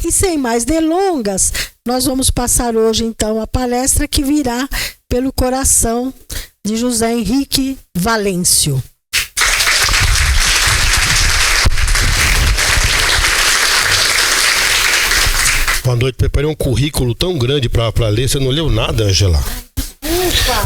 E sem mais delongas, nós vamos passar hoje então a palestra que virá pelo coração de José Henrique Valêncio. Boa noite, preparei um currículo tão grande para ler, você não leu nada, Angela?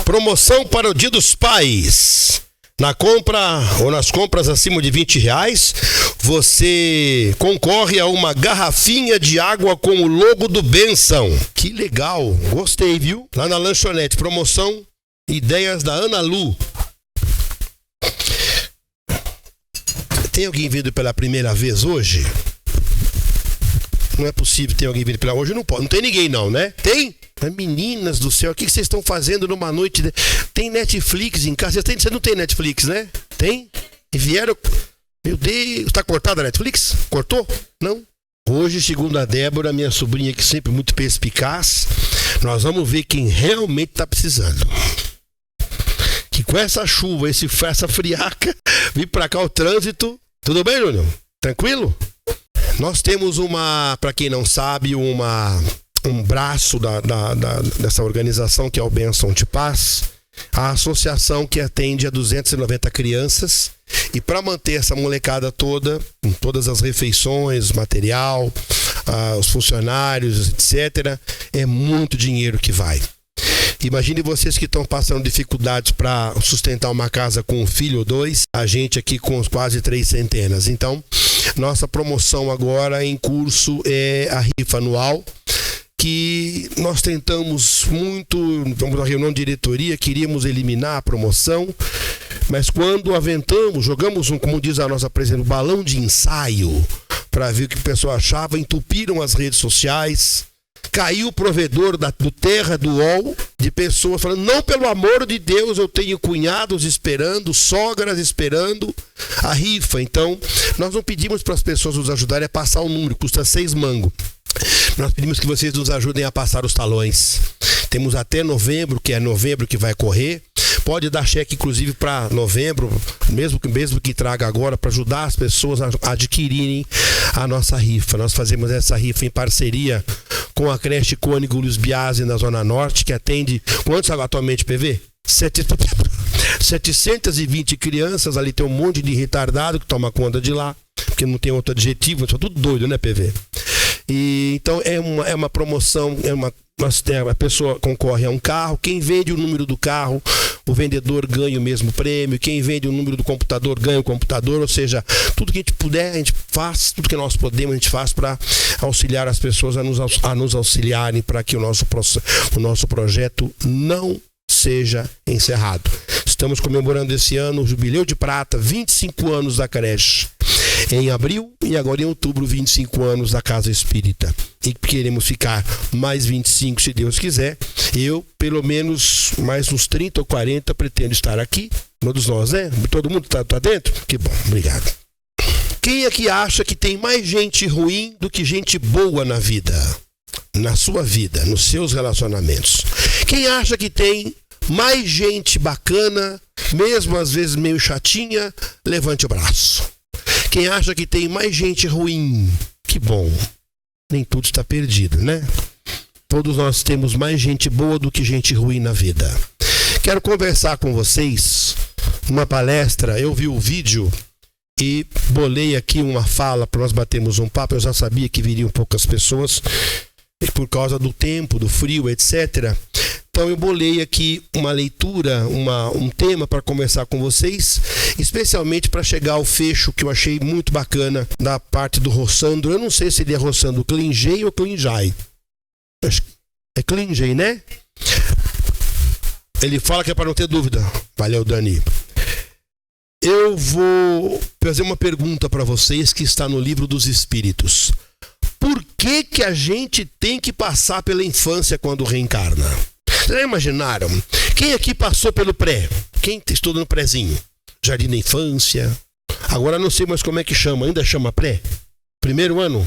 Promoção para o Dia dos Pais. Na compra ou nas compras acima de R$20, você concorre a uma garrafinha de água com o logo do Bênção. Que legal, gostei, viu? Lá na lanchonete, promoção, ideias da Ana Lu. Tem alguém vindo pela primeira vez hoje? Não é possível ter alguém vindo pela hoje, não pode. Não tem ninguém não, né? Tem? Meninas do céu, o que vocês estão fazendo numa noite? Tem Netflix em casa? Você não tem Netflix, né? Tem? E vieram... Meu Deus, tá cortada a Netflix? Cortou? Não? Hoje, segundo a Débora, minha sobrinha que sempre muito perspicaz, nós vamos ver quem realmente tá precisando. Que com essa chuva, essa friaca, vir pra cá o trânsito... Tudo bem, Júnior? Tranquilo? Nós temos para quem não sabe, um braço dessa organização que é o Bênção de Paz, a associação que atende a 290 crianças, e para manter essa molecada toda, com todas as refeições, material, os funcionários, etc., é muito dinheiro que vai. Imagine vocês que estão passando dificuldades para sustentar uma casa com um filho ou dois, a gente aqui com quase 3 centenas. Então, nossa promoção agora em curso é a rifa anual, que nós tentamos muito, vamos na reunião de diretoria, queríamos eliminar a promoção, mas quando aventamos, jogamos como diz a nossa presidente, um balão de ensaio para ver o que o pessoal achava, entupiram as redes sociais, caiu o provedor do Terra, do UOL, de pessoas falando, não, pelo amor de Deus, eu tenho cunhados esperando, sogras esperando a rifa. Então, nós não pedimos para as pessoas nos ajudarem a passar o número, custa 6 mangos. Nós pedimos que vocês nos ajudem a passar os talões. Temos até novembro, que é novembro que vai correr. Pode dar cheque, inclusive, para novembro, mesmo que traga agora, para ajudar as pessoas a adquirirem a nossa rifa. Nós fazemos essa rifa em parceria com a creche Cônigo Luiz Biasi, na Zona Norte, que atende... Quantos atualmente, PV? 720 crianças, ali tem um monte de retardado que toma conta de lá, porque não tem outro adjetivo, são tudo doido, né, PV? E, então é uma promoção, a pessoa concorre a um carro, quem vende o número do carro, o vendedor ganha o mesmo prêmio, quem vende o número do computador ganha o computador, ou seja, tudo que a gente puder, a gente faz, tudo que nós podemos, a gente faz para auxiliar as pessoas a nos auxiliarem para que o nosso projeto não seja encerrado. Estamos comemorando esse ano o Jubileu de Prata, 25 anos da creche. Em abril e agora em outubro, 25 anos da Casa Espírita. E queremos ficar mais 25, se Deus quiser. Eu, pelo menos, mais uns 30 ou 40 pretendo estar aqui. Todos nós, né? Todo mundo tá dentro? Que bom, obrigado. Quem aqui acha que tem mais gente ruim do que gente boa na vida? Na sua vida, nos seus relacionamentos. Quem acha que tem mais gente bacana, mesmo às vezes meio chatinha, levante o braço. Quem acha que tem mais gente ruim, que bom. Nem tudo está perdido, né? Todos nós temos mais gente boa do que gente ruim na vida. Quero conversar com vocês numa palestra. Eu vi o vídeo e bolei aqui uma fala para nós batermos um papo. Eu já sabia que viriam poucas pessoas por causa do tempo, do frio, etc. Então eu bolei aqui uma leitura, um tema para conversar com vocês, especialmente para chegar ao fecho que eu achei muito bacana da parte do Rossandro. Eu não sei se ele é Rossandro Klingei ou Klingjai. É Klingjai, né? Ele fala que é para não ter dúvida. Valeu, Dani. Eu vou fazer uma pergunta para vocês que está no Livro dos Espíritos. Por que a gente tem que passar pela infância quando reencarna? Vocês já imaginaram? Quem aqui passou pelo pré? Quem estuda no prézinho? Jardim da infância. Agora não sei mais como é que chama. Ainda chama pré? Primeiro ano?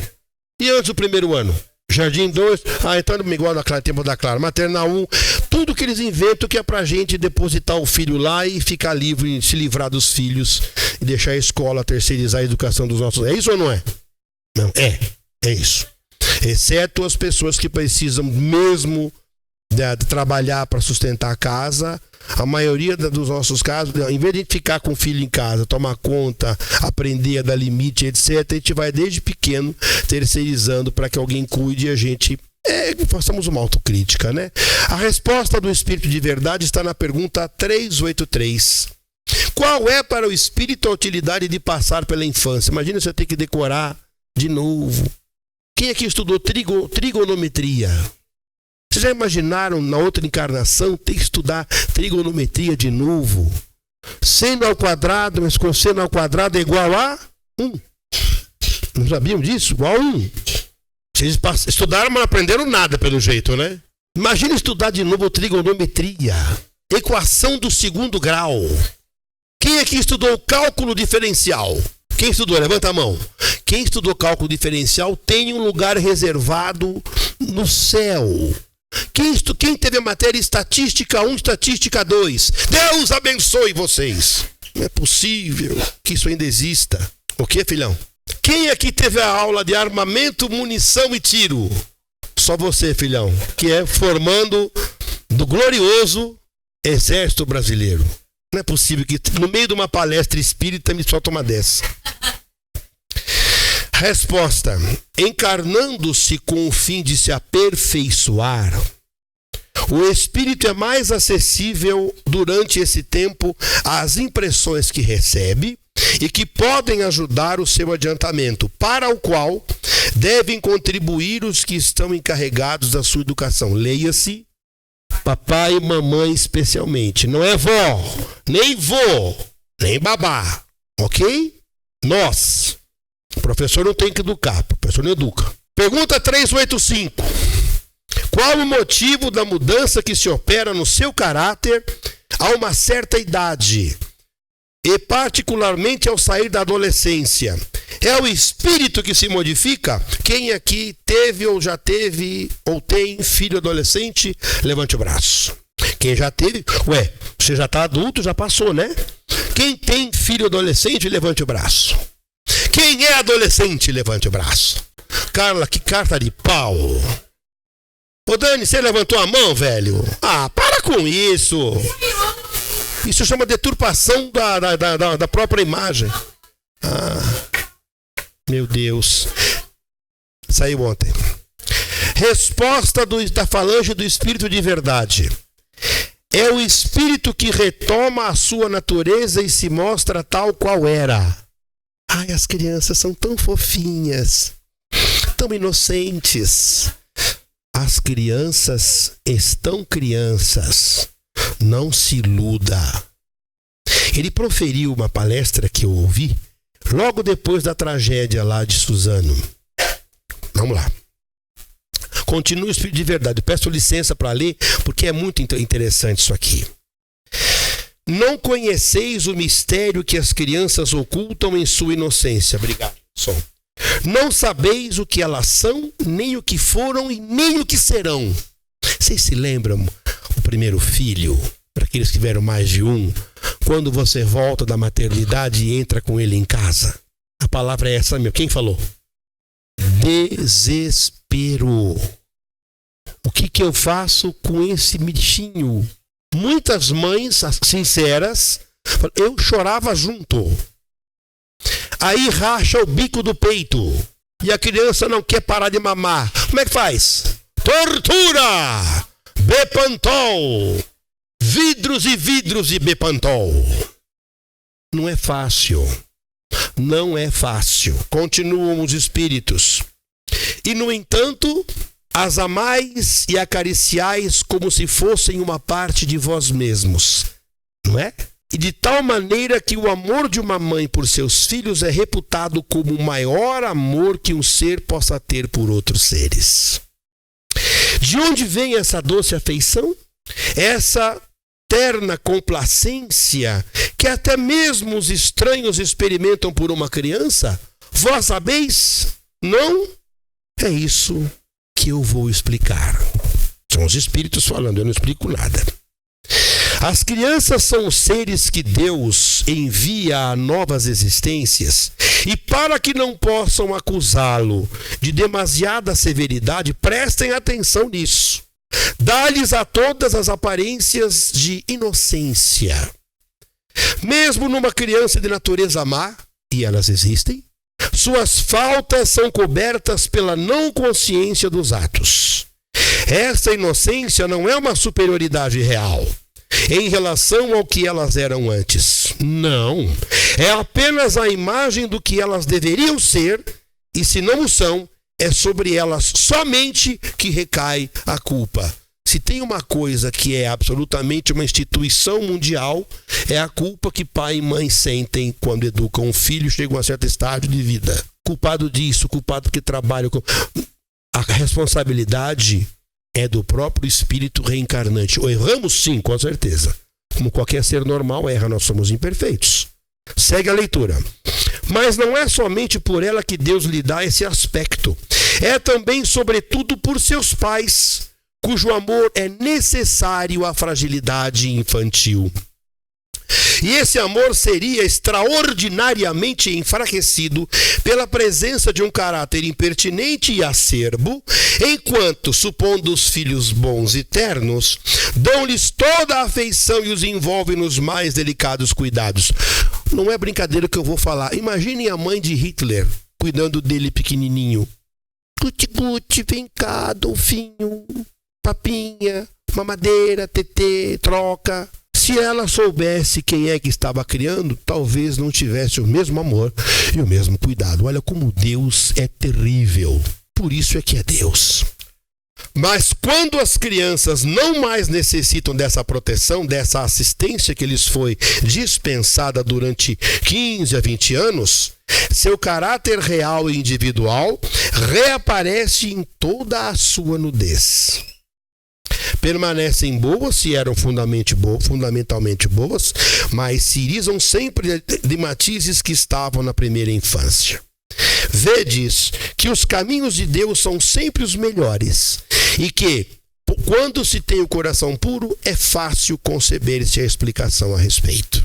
E antes do primeiro ano? Jardim 2? Então igual no tempo da Clara. Maternal 1. Tudo que eles inventam que é pra gente depositar o filho lá e ficar livre, se livrar dos filhos e deixar a escola terceirizar a educação dos nossos... É isso ou não é? Não, é isso. exceto as pessoas que precisam mesmo de trabalhar para sustentar a casa. A maioria dos nossos casos, em vez de ficar com o filho em casa, tomar conta, aprender a dar limite, etc., a gente vai desde pequeno terceirizando para que alguém cuide e a gente façamos uma autocrítica, né? A resposta do Espírito de verdade está na pergunta 383. Qual é para o Espírito a utilidade de passar pela infância? Imagina se eu ter que decorar de novo. Quem aqui estudou trigonometria? Vocês já imaginaram na outra encarnação ter que estudar trigonometria de novo? Seno ao quadrado, mas com seno ao quadrado é igual a 1. Não sabiam disso? Igual a 1. Vocês estudaram, mas não aprenderam nada pelo jeito, né? Imagina estudar de novo trigonometria. Equação do segundo grau. Quem aqui estudou cálculo diferencial? Quem estudou? Levanta a mão. Quem estudou cálculo diferencial tem um lugar reservado no céu. Quem teve a matéria estatística 1, estatística 2? Deus abençoe vocês. Não é possível que isso ainda exista. O que, filhão? Quem aqui teve a aula de armamento, munição e tiro? Só você, filhão, que é formando do glorioso Exército Brasileiro. Não é possível que no meio de uma palestra espírita me solta uma dessa. Resposta: encarnando-se com o fim de se aperfeiçoar, o espírito é mais acessível durante esse tempo às impressões que recebe e que podem ajudar o seu adiantamento, para o qual devem contribuir os que estão encarregados da sua educação. Leia-se papai e mamãe especialmente. Não é vó, nem vô, nem babá. Ok? Nós. O professor não tem que educar, o professor não educa. Pergunta 385. Qual o motivo da mudança que se opera no seu caráter a uma certa idade? E particularmente ao sair da adolescência? É o espírito que se modifica? Quem aqui teve ou já teve ou tem filho adolescente? Levante o braço. Quem já teve? Ué, você já está adulto, já passou, né? Quem tem filho adolescente, levante o braço. Quem é adolescente, levante o braço. Carla, que carta de pau. Ô Dani, você levantou a mão, velho? Ah, para com isso. Isso chama deturpação da própria imagem. Ah, meu Deus. Saiu ontem. Resposta da falange do Espírito de verdade. É o Espírito que retoma a sua natureza e se mostra tal qual era. Ai, as crianças são tão fofinhas, tão inocentes. As crianças estão crianças. Não se iluda. Ele proferiu uma palestra que eu ouvi logo depois da tragédia lá de Suzano. Vamos lá. Continua o Espírito de verdade. Eu peço licença para ler, porque é muito interessante isso aqui. Não conheceis o mistério que as crianças ocultam em sua inocência. Obrigado, Som. Não sabeis o que elas são, nem o que foram e nem o que serão. Vocês se lembram o primeiro filho, para aqueles que tiveram mais de um, quando você volta da maternidade e entra com ele em casa? A palavra é essa mesmo. Quem falou? Desespero. O que eu faço com esse bichinho? Muitas mães sinceras, eu chorava junto. Aí racha o bico do peito e a criança não quer parar de mamar. Como é que faz? Tortura! Bepantol! Vidros e vidros de Bepantol. Não é fácil. Não é fácil. Continuam os espíritos. E, no entanto, as amais e acariciais como se fossem uma parte de vós mesmos. Não é? E de tal maneira que o amor de uma mãe por seus filhos é reputado como o maior amor que um ser possa ter por outros seres. De onde vem essa doce afeição? Essa terna complacência que até mesmo os estranhos experimentam por uma criança? Vós sabeis? Não? É isso que eu vou explicar. São os espíritos falando, eu não explico nada. As crianças são os seres que Deus envia a novas existências E para que não possam acusá-lo de demasiada severidade, prestem atenção nisso. Dá-lhes a todas as aparências de inocência. Mesmo numa criança de natureza má, e elas existem, suas faltas são cobertas pela não consciência dos atos. Essa inocência não é uma superioridade real em relação ao que elas eram antes. Não. É apenas a imagem do que elas deveriam ser, e se não o são, é sobre elas somente que recai a culpa. Se tem uma coisa que é absolutamente uma instituição mundial, é a culpa que pai e mãe sentem quando educam um filho, chegam a um certo estágio de vida. Culpado disso, culpado porque trabalha. A responsabilidade é do próprio espírito reencarnante. Ou erramos sim, com certeza. Como qualquer ser normal erra, nós somos imperfeitos. Segue a leitura. Mas não é somente por ela que Deus lhe dá esse aspecto. É também, sobretudo, por seus pais, cujo amor é necessário à fragilidade infantil. E esse amor seria extraordinariamente enfraquecido pela presença de um caráter impertinente e acerbo, enquanto, supondo os filhos bons e ternos, dão-lhes toda a afeição e os envolvem nos mais delicados cuidados. Não é brincadeira que eu vou falar. Imaginem a mãe de Hitler cuidando dele pequenininho. Guti-guti, vem cá, Dolfinho, papinha, mamadeira, tetê, troca. Se ela soubesse quem é que estava criando, talvez não tivesse o mesmo amor e o mesmo cuidado. Olha como Deus é terrível. Por isso é que é Deus. Mas quando as crianças não mais necessitam dessa proteção, dessa assistência que lhes foi dispensada durante 15 a 20 anos, seu caráter real e individual reaparece em toda a sua nudez. Permanecem boas se eram fundamentalmente boas, mas se irisam sempre de matizes que estavam na primeira infância. Vedes que os caminhos de Deus são sempre os melhores e que, quando se tem o coração puro, é fácil conceber-se a explicação a respeito.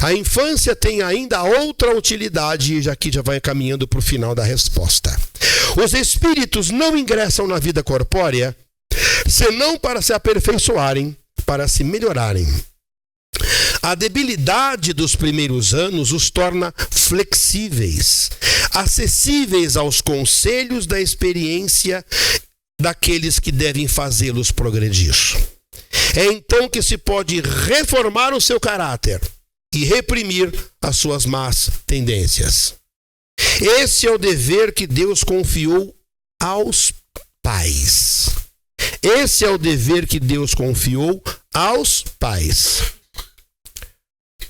A infância tem ainda outra utilidade, e aqui já vai caminhando para o final da resposta. Os espíritos não ingressam na vida corpórea senão para se aperfeiçoarem, para se melhorarem. A debilidade dos primeiros anos os torna flexíveis, acessíveis aos conselhos da experiência daqueles que devem fazê-los progredir. É então que se pode reformar o seu caráter e reprimir as suas más tendências. Esse é o dever que Deus confiou aos pais. Esse é o dever que Deus confiou aos pais.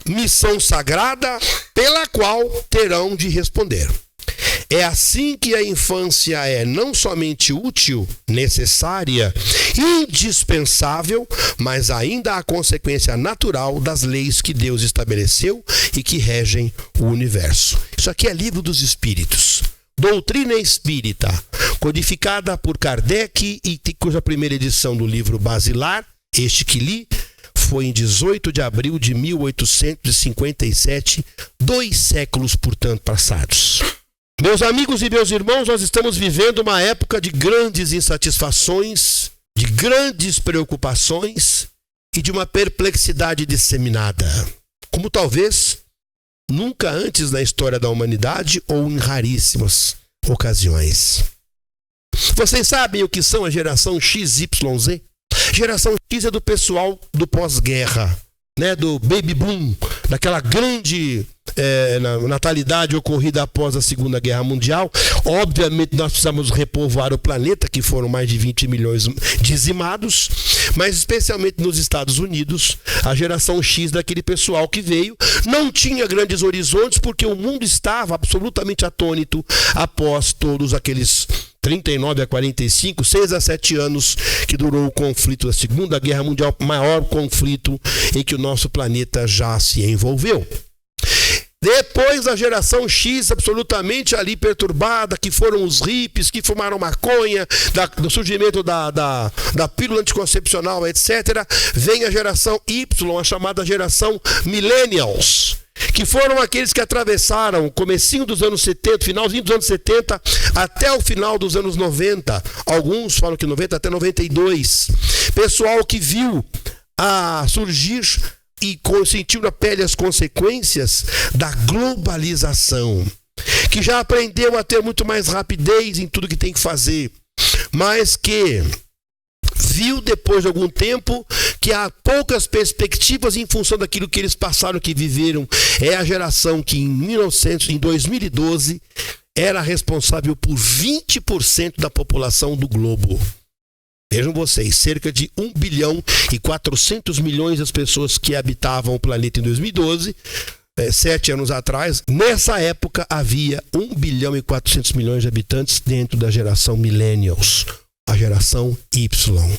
Missão sagrada pela qual terão de responder. É assim que a infância é não somente útil, necessária, indispensável, mas ainda a consequência natural das leis que Deus estabeleceu e que regem o universo. Isso aqui é Livro dos Espíritos. Doutrina Espírita, codificada por Kardec e cuja primeira edição do livro Basilar, este que li, foi em 18 de abril de 1857, 2 séculos, portanto, passados. Meus amigos e meus irmãos, nós estamos vivendo uma época de grandes insatisfações, de grandes preocupações e de uma perplexidade disseminada, como talvez nunca antes na história da humanidade ou em raríssimas ocasiões. Vocês sabem o que são a geração XYZ? Geração X é do pessoal do pós-guerra, né, do baby boom, daquela grande natalidade ocorrida após a Segunda Guerra Mundial. Obviamente nós precisamos repovoar o planeta, que foram mais de 20 milhões dizimados, mas especialmente nos Estados Unidos, a geração X daquele pessoal que veio, não tinha grandes horizontes porque o mundo estava absolutamente atônito após todos aqueles 39 a 45, 6 a 7 anos que durou o conflito da Segunda Guerra Mundial, maior conflito em que o nosso planeta já se envolveu. Depois da geração X absolutamente ali perturbada, que foram os hippies, que fumaram maconha, do surgimento da pílula anticoncepcional, etc., vem a geração Y, a chamada geração Millennials, que foram aqueles que atravessaram o comecinho dos anos 70, finalzinho dos anos 70, até o final dos anos 90. Alguns falam que 90 até 92. Pessoal que viu surgir e sentiu na pele as consequências da globalização, que já aprendeu a ter muito mais rapidez em tudo que tem que fazer, mas que viu depois de algum tempo que há poucas perspectivas em função daquilo que eles passaram, que viveram. É a geração que em 2012 era responsável por 20% da população do globo. Vejam vocês, cerca de 1 bilhão e 400 milhões das pessoas que habitavam o planeta em 2012, 7 anos atrás. Nessa época havia 1 bilhão e 400 milhões de habitantes dentro da geração Millennials, a geração Y.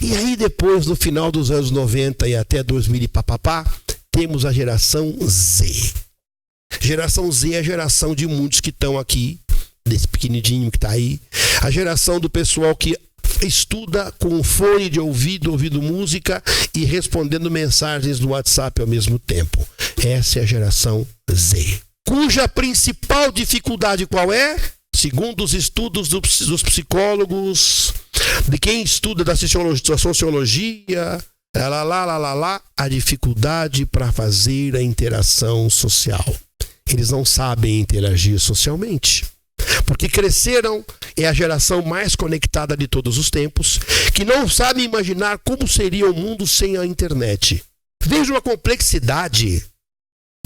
E aí depois, no final dos anos 90 e até 2000 e papapá, temos a geração Z. Geração Z é a geração de muitos que estão aqui, desse pequenininho que está aí. A geração do pessoal que estuda com fone de ouvido, ouvindo música e respondendo mensagens no WhatsApp ao mesmo tempo. Essa é a geração Z. Cuja principal dificuldade qual é? Segundo os estudos dos psicólogos, de quem estuda da sociologia, a dificuldade para fazer a interação social. Eles não sabem interagir socialmente, porque cresceram, é a geração mais conectada de todos os tempos, que não sabe imaginar como seria o mundo sem a internet. Veja a complexidade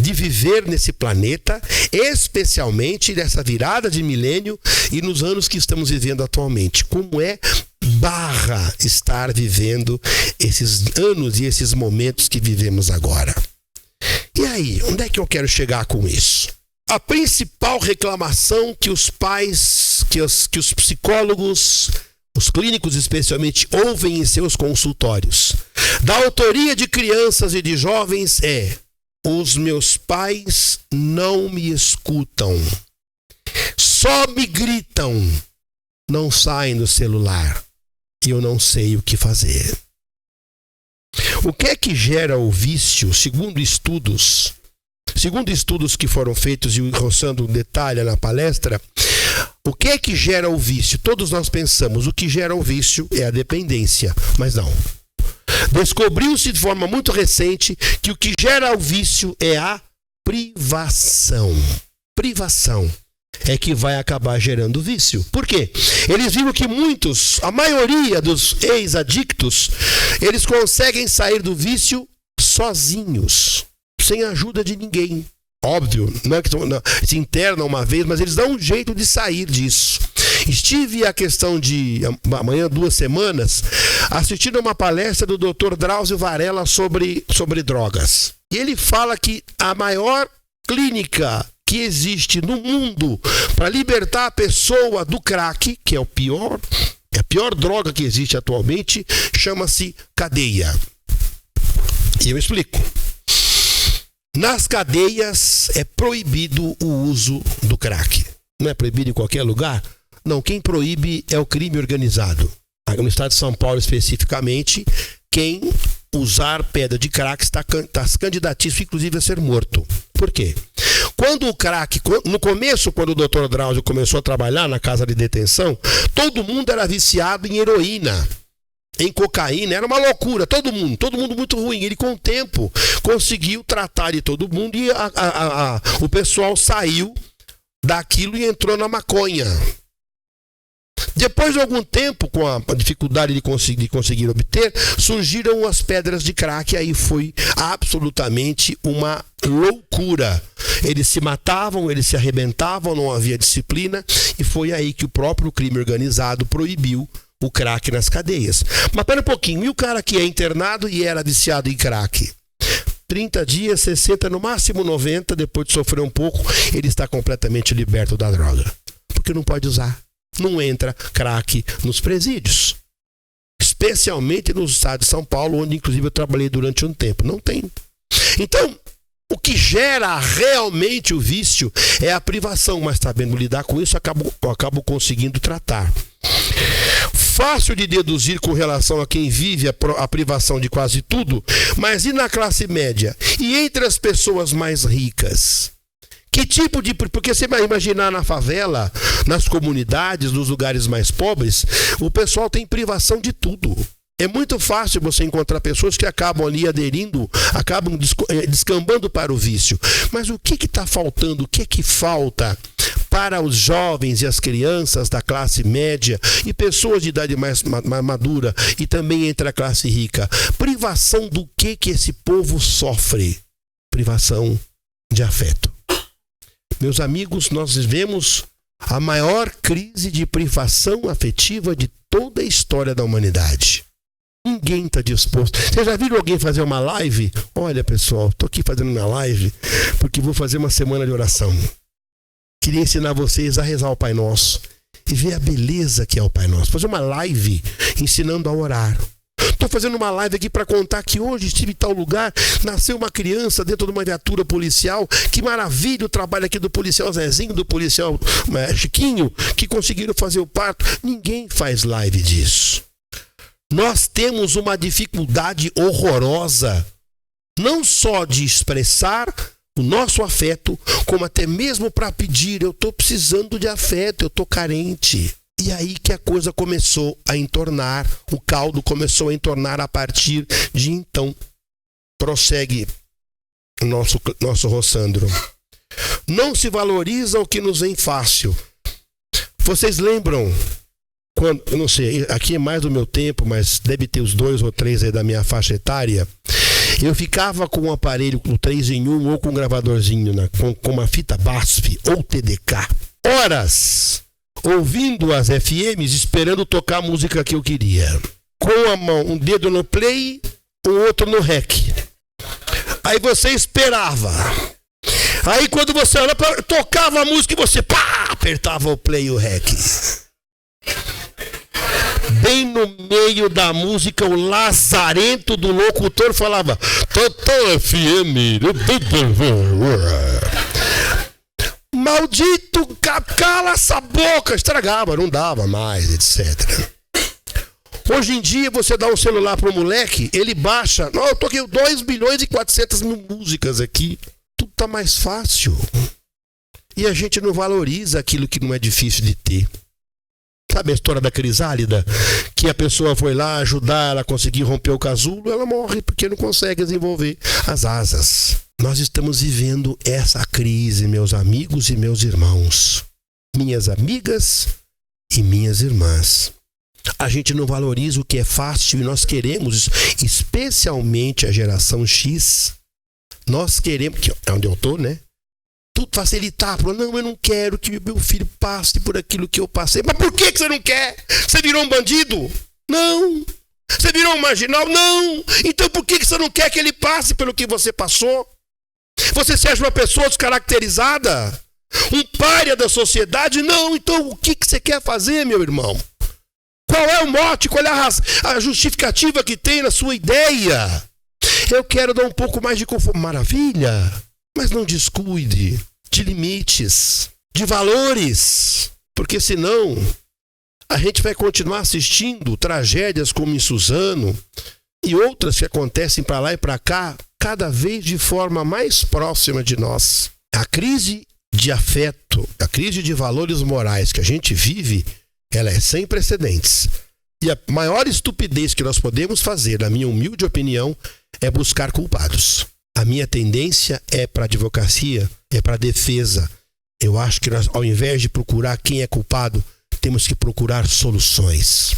de viver nesse planeta, especialmente nessa virada de milênio e nos anos que estamos vivendo atualmente. Como é barra estar vivendo esses anos e esses momentos que vivemos agora. E aí, onde é que eu quero chegar com isso? A principal reclamação que os pais, que os psicólogos, os clínicos especialmente, ouvem em seus consultórios, da autoria de crianças e de jovens é: os meus pais não me escutam, só me gritam, não saem do celular e eu não sei o que fazer. O que é que gera o vício? Segundo estudos que foram feitos, e o Rossandro detalha na palestra, o que é que gera o vício? Todos nós pensamos, o que gera o vício é a dependência, mas não. Descobriu-se de forma muito recente que o que gera o vício é a privação. Privação é que vai acabar gerando vício. Por quê? Eles viram que a maioria dos ex-adictos, eles conseguem sair do vício sozinhos, sem ajuda de ninguém. Óbvio, não é que se internam uma vez, mas eles dão um jeito de sair disso. Estive a questão de amanhã, 2 semanas, assistindo a uma palestra do Dr. Drauzio Varela sobre drogas. E ele fala que a maior clínica que existe no mundo para libertar a pessoa do crack, que é a pior droga que existe atualmente, chama-se cadeia. E eu explico. Nas cadeias é proibido o uso do crack. Não é proibido em qualquer lugar? Não, quem proíbe é o crime organizado. No estado de São Paulo, especificamente, quem usar pedra de crack está candidatíssimo, inclusive, a ser morto. Por quê? Quando o crack, no começo, quando o Dr. Drauzio começou a trabalhar na casa de detenção, todo mundo era viciado em heroína, em cocaína, era uma loucura, todo mundo muito ruim. Ele, com o tempo, conseguiu tratar de todo mundo e o pessoal saiu daquilo e entrou na maconha. Depois de algum tempo, com a dificuldade de conseguir obter, surgiram as pedras de crack, e aí foi absolutamente uma loucura. Eles se matavam, eles se arrebentavam, não havia disciplina, e foi aí que o próprio crime organizado proibiu o crack nas cadeias. Mas pera um pouquinho, e o cara que é internado e era viciado em crack? 30 dias, 60, no máximo 90, depois de sofrer um pouco, ele está completamente liberto da droga. Porque não pode usar. Não entra crack nos presídios. Especialmente no estado de São Paulo, onde inclusive eu trabalhei durante um tempo. Não tem. Então, o que gera realmente o vício é a privação, mas sabendo lidar com isso, eu acabo conseguindo tratar. fácil de deduzir com relação a quem vive a privação de quase tudo, mas e na classe média? E entre as pessoas mais ricas? Que tipo de... Porque você vai imaginar na favela, nas comunidades, nos lugares mais pobres, o pessoal tem privação de tudo. É muito fácil você encontrar pessoas que acabam ali aderindo, acabam descambando para o vício. Mas o que está faltando? O que é que falta para os jovens e as crianças da classe média e pessoas de idade mais madura e também entre a classe rica? Privação do que esse povo sofre? Privação de afeto. Meus amigos, nós vivemos a maior crise de privação afetiva de toda a história da humanidade. Ninguém está disposto. Vocês já viram alguém fazer uma live? Olha, pessoal, estou aqui fazendo minha live porque vou fazer uma semana de oração. Queria ensinar vocês a rezar o Pai Nosso e ver a beleza que é o Pai Nosso. Fazer uma live ensinando a orar. Estou fazendo uma live aqui para contar que hoje estive em tal lugar, nasceu uma criança dentro de uma viatura policial. Que maravilha o trabalho aqui do policial Zezinho, do policial Chiquinho, que conseguiram fazer o parto. Ninguém faz live disso. Nós temos uma dificuldade horrorosa, não só de expressar o nosso afeto, como até mesmo para pedir. Eu estou precisando de afeto, eu estou carente. E aí que a coisa começou a entornar, o caldo começou a entornar a partir de então. Prossegue o nosso Rossandro. Não se valoriza o que nos vem fácil. Vocês lembram, quando, eu não sei, aqui é mais do meu tempo, mas deve ter os 2 ou 3 aí da minha faixa etária. Eu ficava com um aparelho com 3 em 1 ou com um gravadorzinho, com uma fita BASF ou TDK. Horas ouvindo as FMs, esperando tocar a música que eu queria. Com a mão, um dedo no play, o outro no rec. Aí você esperava. Aí quando você tocava a música, você apertava o play e o rec. Bem no meio da música, o lazarento do locutor falava: Total FM. Maldito, cala essa boca, estragava, não dava mais, etc. Hoje em dia, você dá um celular pro moleque, ele baixa. Não, eu toquei 2.400.000 músicas aqui. Tudo tá mais fácil. E a gente não valoriza aquilo que não é difícil de ter. Sabe a história da crisálida? Que a pessoa foi lá ajudar ela a conseguir romper o casulo, ela morre porque não consegue desenvolver as asas. Nós estamos vivendo essa crise, meus amigos e meus irmãos. Minhas amigas e minhas irmãs. A gente não valoriza o que é fácil e nós queremos, especialmente a geração X, nós queremos, que é onde eu estou, né? Tudo facilitar. Não, eu não quero que meu filho passe por aquilo que eu passei. Mas por que você não quer? Você virou um bandido? Não. Você virou um marginal? Não. Então por que você não quer que ele passe pelo que você passou? Você seja uma pessoa descaracterizada? Um pária da sociedade? Não. Então o que você quer fazer, meu irmão? Qual é o mote? Qual é a justificativa que tem na sua ideia? Eu quero dar um pouco mais de conforto. Maravilha. Mas não descuide de limites, de valores, porque senão a gente vai continuar assistindo tragédias como em Suzano e outras que acontecem para lá e para cá, cada vez de forma mais próxima de nós. A crise de afeto, a crise de valores morais que a gente vive, ela é sem precedentes. E a maior estupidez que nós podemos fazer, na minha humilde opinião, é buscar culpados. A minha tendência é para a advocacia, é para a defesa. Eu acho que nós, ao invés de procurar quem é culpado, temos que procurar soluções.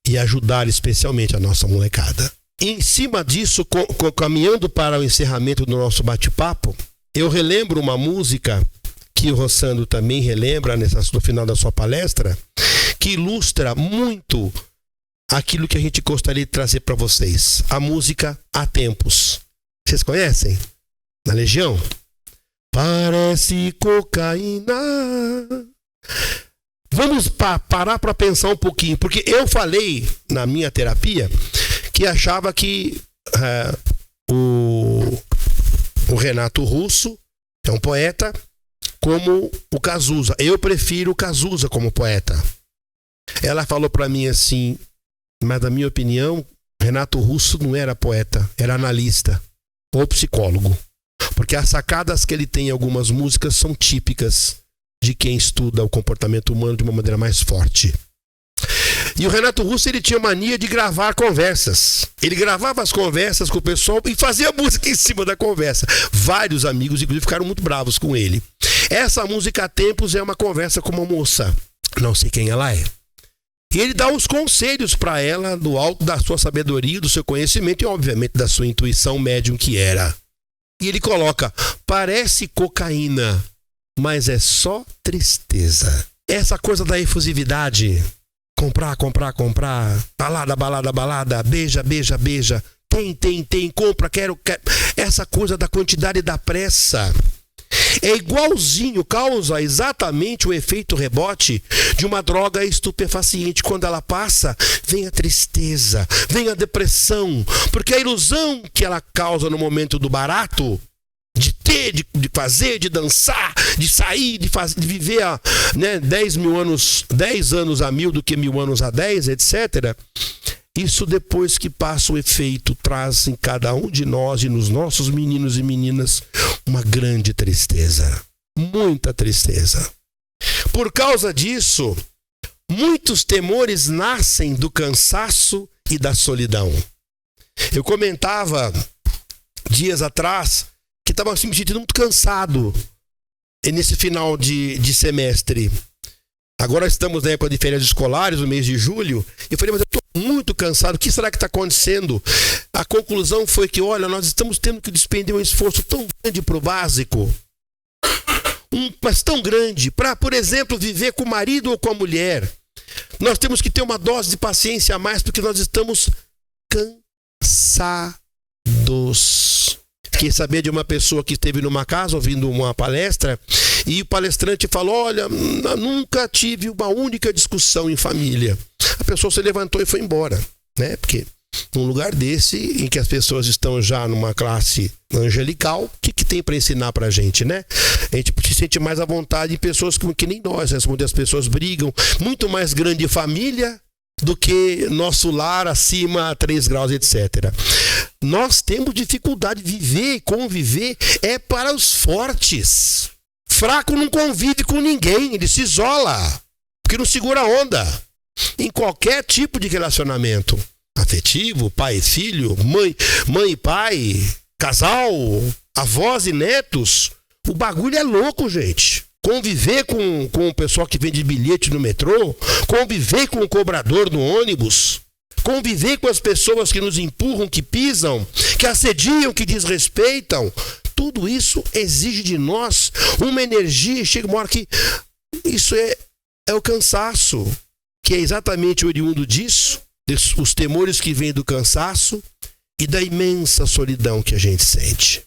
E ajudar especialmente a nossa molecada. Em cima disso, caminhando para o encerramento do nosso bate-papo, eu relembro uma música que o Rossandro também relembra no final da sua palestra, que ilustra muito aquilo que a gente gostaria de trazer para vocês. A música Há Tempos. Vocês conhecem? Na Legião? Parece cocaína. Vamos parar para pensar um pouquinho, porque eu falei na minha terapia que achava que o Renato Russo é um poeta como o Cazuza. Eu prefiro o Cazuza como poeta. Ela falou para mim assim, mas na minha opinião, Renato Russo não era poeta, era analista ou psicólogo. Porque as sacadas que ele tem em algumas músicas são típicas de quem estuda o comportamento humano de uma maneira mais forte. E o Renato Russo, ele tinha mania de gravar conversas. Ele gravava as conversas com o pessoal e fazia música em cima da conversa. Vários amigos, inclusive, ficaram muito bravos com ele. Essa música Há Tempos é uma conversa com uma moça. Não sei quem ela é. E ele dá os conselhos para ela do alto da sua sabedoria, do seu conhecimento e, obviamente, da sua intuição médium que era. E ele coloca, parece cocaína, mas é só tristeza. Essa coisa da efusividade, comprar, balada, beija, tem, compra, quero. Essa coisa da quantidade e da pressa é igualzinho, causa exatamente o efeito rebote de uma droga estupefaciente. Quando ela passa, vem a tristeza, vem a depressão, porque a ilusão que ela causa no momento do barato, de ter, de fazer, de dançar, de sair, de viver 10 anos a 1000 do que 1000 anos a 10, etc. Isso, depois que passa o efeito, traz em cada um de nós e nos nossos meninos e meninas uma grande tristeza, muita tristeza. Por causa disso, muitos temores nascem do cansaço e da solidão. Eu comentava dias atrás que estava me sentindo muito cansado nesse final de semestre. Agora estamos na época de férias escolares, no mês de julho. Eu falei, mas eu estou muito cansado. O que será que está acontecendo? A conclusão foi que, olha, nós estamos tendo que despender um esforço tão grande para o básico. Mas tão grande. Para, por exemplo, viver com o marido ou com a mulher. Nós temos que ter uma dose de paciência a mais porque nós estamos cansados. Fiquei sabendo de uma pessoa que esteve numa casa ouvindo uma palestra e o palestrante falou, olha, nunca tive uma única discussão em família. A pessoa se levantou e foi embora, né? Porque num lugar desse, em que as pessoas estão já numa classe angelical, o que tem para ensinar pra gente, né? A gente se sente mais à vontade em pessoas que nem nós, né? Onde as pessoas brigam, muito mais grande família do que nosso lar acima a 3 graus, etc. Nós temos dificuldade de viver e conviver é para os fortes. Fraco não convive com ninguém, ele se isola, porque não segura a onda. Em qualquer tipo de relacionamento afetivo, pai e filho, mãe e pai, casal, avós e netos, o bagulho é louco, gente. Conviver com o pessoal que vende bilhete no metrô, conviver com o cobrador no ônibus, conviver com as pessoas que nos empurram, que pisam, que assediam, que desrespeitam, tudo isso exige de nós uma energia. Chega uma hora que isso é o cansaço, que é exatamente oriundo disso, os temores que vêm do cansaço e da imensa solidão que a gente sente.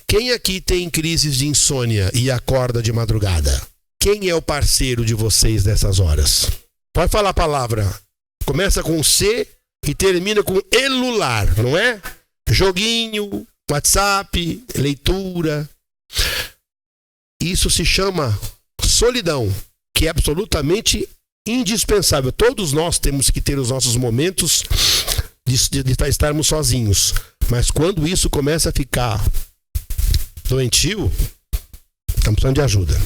Quem aqui tem crises de insônia e acorda de madrugada? Quem é o parceiro de vocês nessas horas? Pode falar a palavra. Começa com C e termina com elular, não é? Joguinho, WhatsApp, leitura. Isso se chama solidão, que é absolutamente indispensável. Todos nós temos que ter os nossos momentos de estarmos sozinhos. Mas quando isso começa a ficar doentio, estamos precisando de ajuda.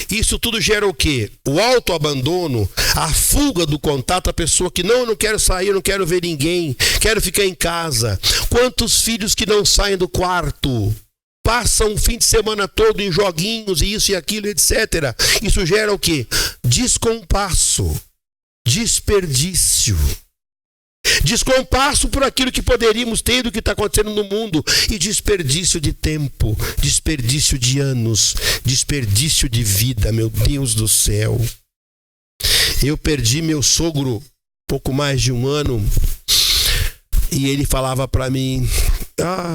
Isso tudo gera o quê? O autoabandono, a fuga do contato, a pessoa que não, eu não quero sair, eu não quero ver ninguém, quero ficar em casa. Quantos filhos que não saem do quarto, passam o fim de semana todo em joguinhos e isso e aquilo, etc. Isso gera o quê? Descompasso, desperdício. Descompasso por aquilo que poderíamos ter do que está acontecendo no mundo e desperdício de tempo, desperdício de anos, desperdício de vida, meu Deus do céu. Eu perdi meu sogro pouco mais de um ano e ele falava para mim,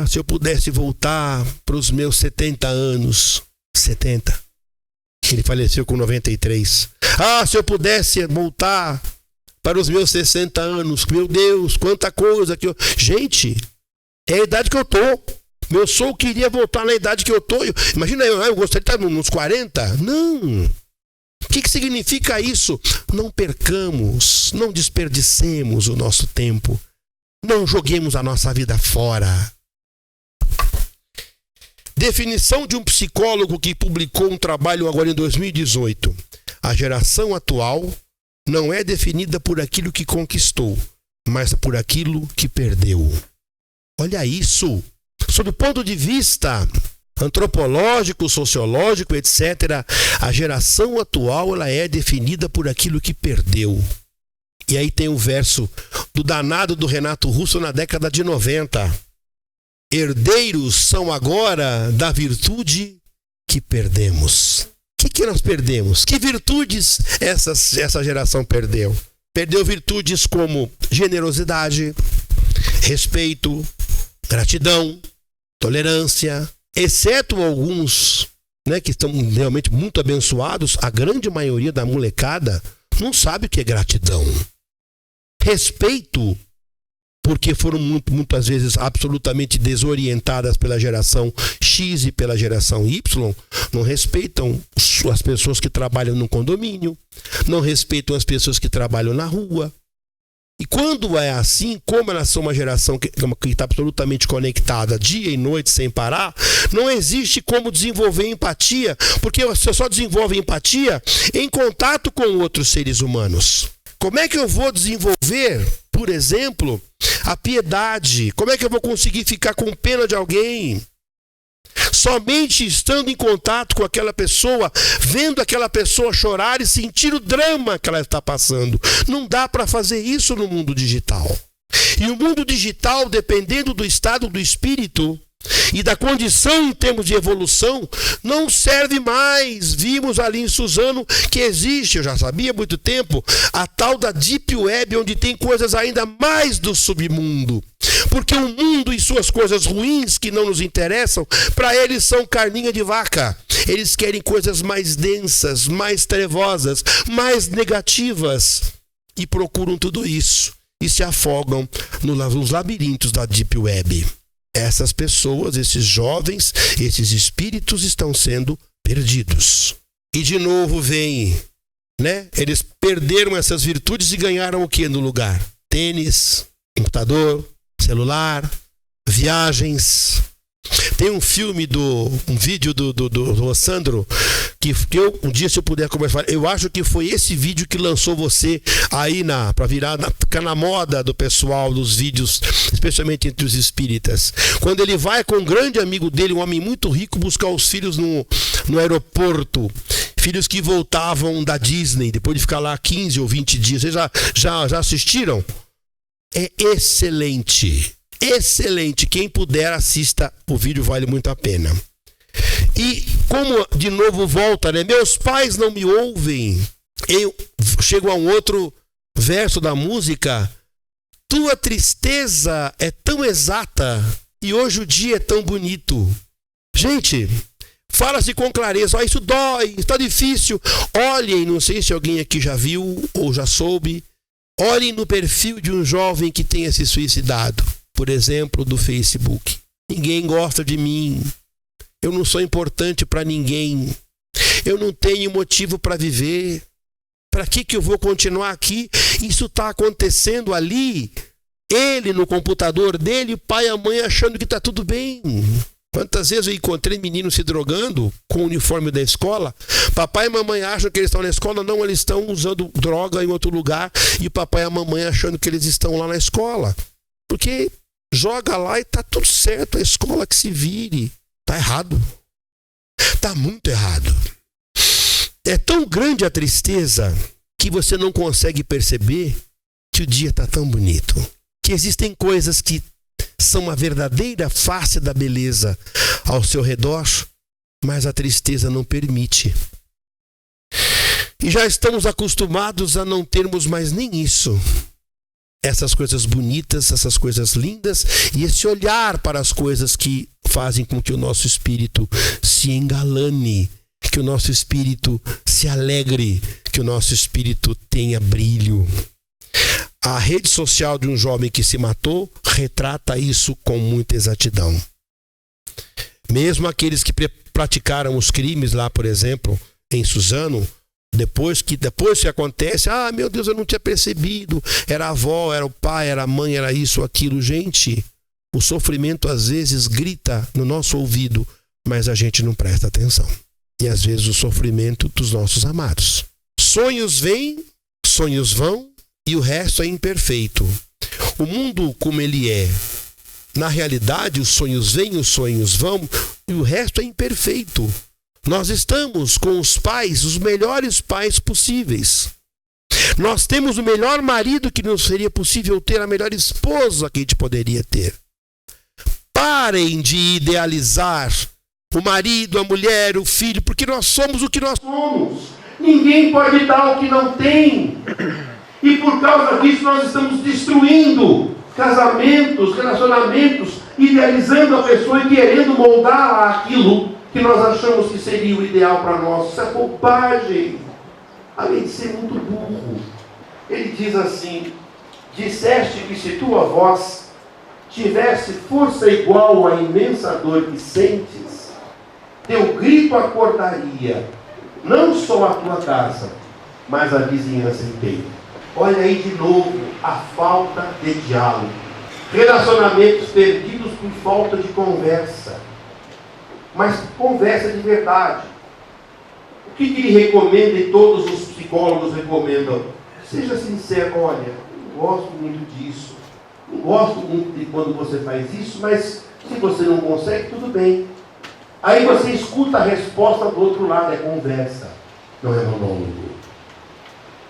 se eu pudesse voltar para os meus 70 anos, 70, ele faleceu com 93, se eu pudesse voltar para os meus 60 anos, meu Deus, quanta coisa que eu... Gente, é a idade que eu tô. Meu sogro queria voltar na idade que eu tô. Imagina, eu gostaria de estar nos 40? Não. que significa isso? Não percamos, não desperdicemos o nosso tempo. Não joguemos a nossa vida fora. Definição de um psicólogo que publicou um trabalho agora em 2018. A geração atual não é definida por aquilo que conquistou, mas por aquilo que perdeu. Olha isso. Sob o ponto de vista antropológico, sociológico, etc., a geração atual ela é definida por aquilo que perdeu. E aí tem o verso do danado do Renato Russo na década de 90. Herdeiros são agora da virtude que perdemos. O que nós perdemos? Que virtudes essa geração perdeu? Perdeu virtudes como generosidade, respeito, gratidão, tolerância, exceto alguns, né, que estão realmente muito abençoados. A grande maioria da molecada não sabe o que é gratidão. Respeito, porque foram muitas vezes absolutamente desorientadas pela geração X e pela geração Y, não respeitam as pessoas que trabalham no condomínio, não respeitam as pessoas que trabalham na rua. E quando é assim, como elas são uma geração que está absolutamente conectada dia e noite sem parar, não existe como desenvolver empatia, porque você só desenvolve empatia em contato com outros seres humanos. Como é que eu vou desenvolver, por exemplo, a piedade? Como é que eu vou conseguir ficar com pena de alguém? Somente estando em contato com aquela pessoa, vendo aquela pessoa chorar e sentir o drama que ela está passando. Não dá para fazer isso no mundo digital. E o mundo digital, dependendo do estado do espírito e da condição em termos de evolução, não serve mais. Vimos ali em Suzano que existe, eu já sabia há muito tempo, a tal da Deep Web, onde tem coisas ainda mais do submundo. Porque o mundo e suas coisas ruins que não nos interessam, para eles são carninha de vaca. Eles querem coisas mais densas, mais trevosas, mais negativas. E procuram tudo isso. E se afogam nos labirintos da Deep Web. Essas pessoas, esses jovens, esses espíritos estão sendo perdidos. E de novo vem, né? Eles perderam essas virtudes e ganharam o que no lugar? Tênis, computador, celular, viagens. Tem um vídeo do Sandro, que eu, um dia, se eu puder conversar, eu acho que foi esse vídeo que lançou você aí para ficar na moda do pessoal, dos vídeos, especialmente entre os espíritas. Quando ele vai com um grande amigo dele, um homem muito rico, buscar os filhos no aeroporto. Filhos que voltavam da Disney, depois de ficar lá 15 ou 20 dias. Vocês já assistiram? É excelente. Excelente. Quem puder, assista. O vídeo vale muito a pena. E como de novo volta, né? Meus pais não me ouvem. Eu chego a um outro verso da música. Tua tristeza é tão exata e hoje o dia é tão bonito. Gente, fala-se com clareza. Isso dói, está difícil. Olhem, não sei se alguém aqui já viu ou já soube. Olhem no perfil de um jovem que tenha se suicidado. Por exemplo, do Facebook. Ninguém gosta de mim. Eu não sou importante para ninguém. Eu não tenho motivo para viver. Para que eu vou continuar aqui? Isso está acontecendo ali. Ele no computador dele, o pai e a mãe achando que está tudo bem. Quantas vezes eu encontrei meninos se drogando com o uniforme da escola? Papai e mamãe acham que eles estão na escola. Não, eles estão usando droga em outro lugar. E o papai e a mamãe achando que eles estão lá na escola. Porque joga lá e tá tudo certo, a escola que se vire. Tá errado. Tá muito errado. É tão grande a tristeza que você não consegue perceber que o dia tá tão bonito. Que existem coisas que são a verdadeira face da beleza ao seu redor, mas a tristeza não permite. E já estamos acostumados a não termos mais nem isso. Essas coisas bonitas, essas coisas lindas e esse olhar para as coisas que fazem com que o nosso espírito se engalane, que o nosso espírito se alegre, que o nosso espírito tenha brilho. A rede social de um jovem que se matou retrata isso com muita exatidão. Mesmo aqueles que praticaram os crimes lá, por exemplo, em Suzano, Depois que acontece, meu Deus, eu não tinha percebido. Era a avó, era o pai, era a mãe, era isso, aquilo. Gente, o sofrimento às vezes grita no nosso ouvido, mas a gente não presta atenção. E às vezes o sofrimento dos nossos amados. Sonhos vêm, sonhos vão, e o resto é imperfeito. O mundo como ele é, na realidade, os sonhos vêm, os sonhos vão, e o resto é imperfeito. Nós estamos com os pais, os melhores pais possíveis. Nós temos o melhor marido que nos seria possível ter, a melhor esposa que a gente poderia ter. Parem de idealizar o marido, a mulher, o filho, porque nós somos o que nós somos. Ninguém pode dar o que não tem. E por causa disso nós estamos destruindo casamentos, relacionamentos, idealizando a pessoa e querendo moldar aquilo que nós achamos que seria o ideal para nós. Isso é bobagem. Além de ser muito burro. Ele diz assim: disseste que se tua voz tivesse força igual à imensa dor que sentes, teu grito acordaria não só a tua casa, mas a vizinhança inteira. Olha aí de novo a falta de diálogo. Relacionamentos perdidos por falta de conversa. Mas conversa de verdade. O que ele recomenda e todos os psicólogos recomendam? Seja sincero. Olha, não gosto muito disso. Não gosto muito de quando você faz isso, mas se você não consegue, tudo bem. Aí você escuta a resposta do outro lado, é conversa, não é monólogo.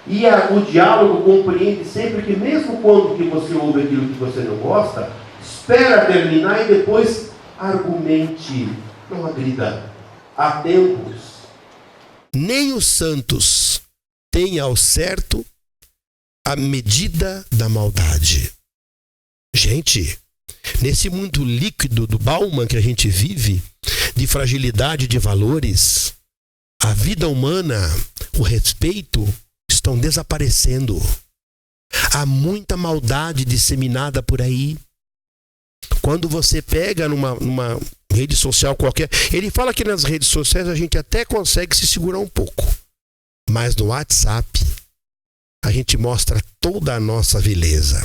E o diálogo compreende sempre que mesmo quando que você ouve aquilo que você não gosta, espera terminar e depois argumente, não agrida. Há tempos. Nem os santos têm ao certo a medida da maldade. Gente, nesse mundo líquido do Bauman que a gente vive, de fragilidade de valores, a vida humana, o respeito, estão desaparecendo. Há muita maldade disseminada por aí. Quando você pega numa rede social qualquer, ele fala que nas redes sociais a gente até consegue se segurar um pouco, mas no WhatsApp a gente mostra toda a nossa vileza.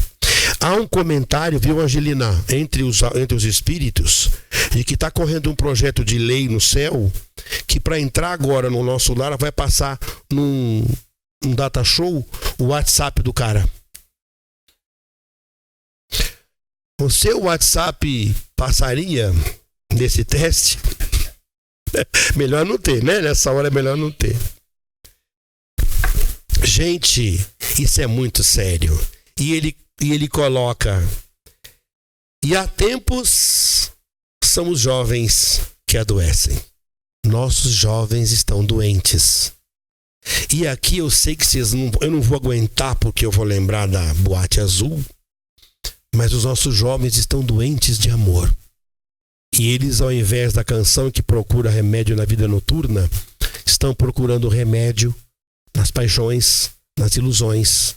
Há um comentário, viu, Angelina, entre os espíritos, de que está correndo um projeto de lei no céu, que para entrar agora no nosso lar vai passar num data show o WhatsApp do cara. O seu WhatsApp passaria nesse teste? Melhor não ter, né? Nessa hora é melhor não ter. Gente, isso é muito sério. E ele coloca: e há tempos são os jovens que adoecem. Nossos jovens estão doentes. E aqui eu sei que eu não vou aguentar porque eu vou lembrar da Boate Azul, mas os nossos jovens estão doentes de amor. E eles, ao invés da canção que procura remédio na vida noturna, estão procurando remédio nas paixões, nas ilusões,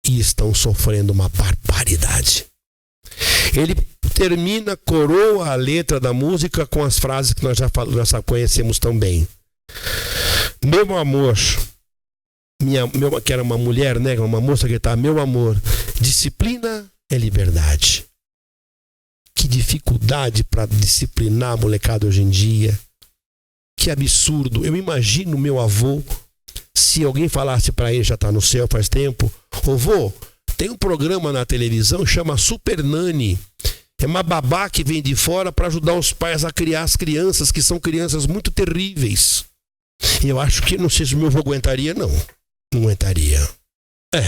e estão sofrendo uma barbaridade. Ele termina, coroa a letra da música com as frases que nós já conhecemos tão bem. Meu amor, que era uma mulher, né? Uma moça que está, meu amor, disciplina é liberdade. Que dificuldade para disciplinar a molecada hoje em dia. Que absurdo. Eu imagino meu avô, se alguém falasse para ele, já está no céu faz tempo: ô vô, tem um programa na televisão, chama Super Nani. É uma babá que vem de fora para ajudar os pais a criar as crianças, que são crianças muito terríveis. E eu acho que, não sei se o meu avô aguentaria, não. Não aguentaria.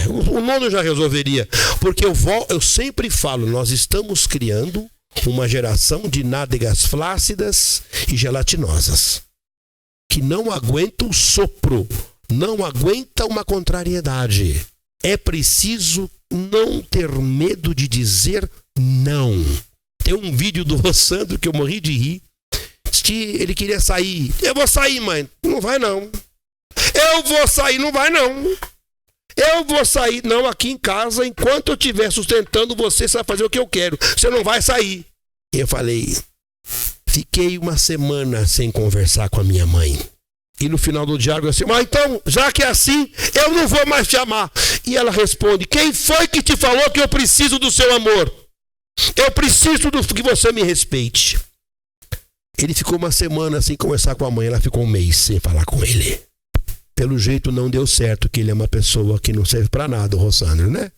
O nono já resolveria. Porque eu sempre falo, nós estamos criando uma geração de nádegas flácidas e gelatinosas, que não aguenta o sopro, não aguenta uma contrariedade. É preciso não ter medo de dizer não. Tem um vídeo do Rossandro que eu morri de rir. Ele queria sair. Eu vou sair, mãe. Não vai, não. Eu vou sair, não vai, não. Eu vou sair, não, aqui em casa, enquanto eu estiver sustentando você vai fazer o que eu quero. Você não vai sair. Eu falei, fiquei uma semana sem conversar com a minha mãe. E no final do diálogo assim, mas então, já que é assim, eu não vou mais te amar. E ela responde, quem foi que te falou que eu preciso do seu amor? Eu preciso que você me respeite. Ele ficou uma semana sem conversar com a mãe, ela ficou um mês sem falar com ele. Pelo jeito não deu certo, que ele é uma pessoa que não serve para nada, o Rossandro, né?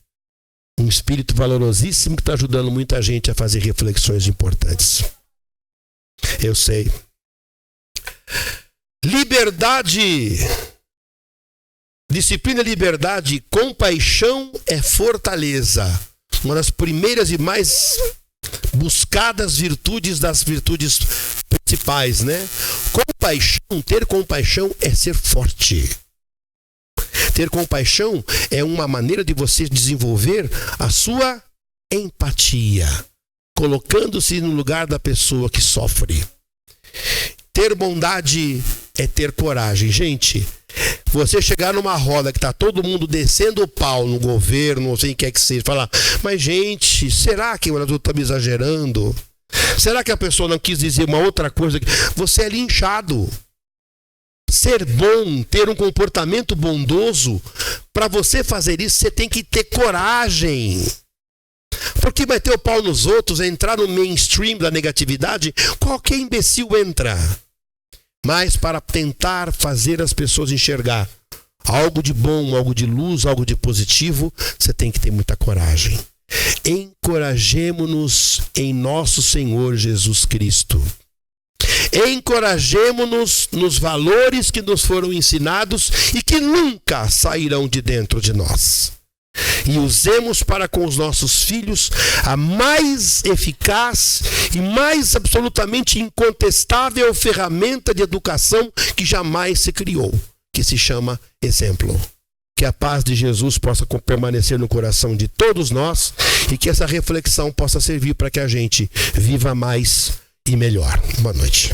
Um espírito valorosíssimo que está ajudando muita gente a fazer reflexões importantes. Eu sei. Liberdade, disciplina, liberdade, compaixão é fortaleza. Uma das primeiras e mais buscadas virtudes das virtudes principais, né? Compaixão, ter compaixão é ser forte. Ter compaixão é uma maneira de você desenvolver a sua empatia, colocando-se no lugar da pessoa que sofre. Ter bondade é ter coragem. Gente, você chegar numa roda que está todo mundo descendo o pau no governo, não sei o que é que seja, falar, mas gente, será que o adulto está me exagerando? Será que a pessoa não quis dizer uma outra coisa? Você é linchado. Ser bom, ter um comportamento bondoso, para você fazer isso, você tem que ter coragem. Porque bater o pau nos outros, entrar no mainstream da negatividade, qualquer imbecil entra. Mas para tentar fazer as pessoas enxergar algo de bom, algo de luz, algo de positivo, você tem que ter muita coragem. Encorajemo-nos em nosso Senhor Jesus Cristo. Encorajemo-nos nos valores que nos foram ensinados e que nunca sairão de dentro de nós. E usemos para com os nossos filhos a mais eficaz e mais absolutamente incontestável ferramenta de educação que jamais se criou, que se chama exemplo. Que a paz de Jesus possa permanecer no coração de todos nós e que essa reflexão possa servir para que a gente viva mais e melhor. Boa noite.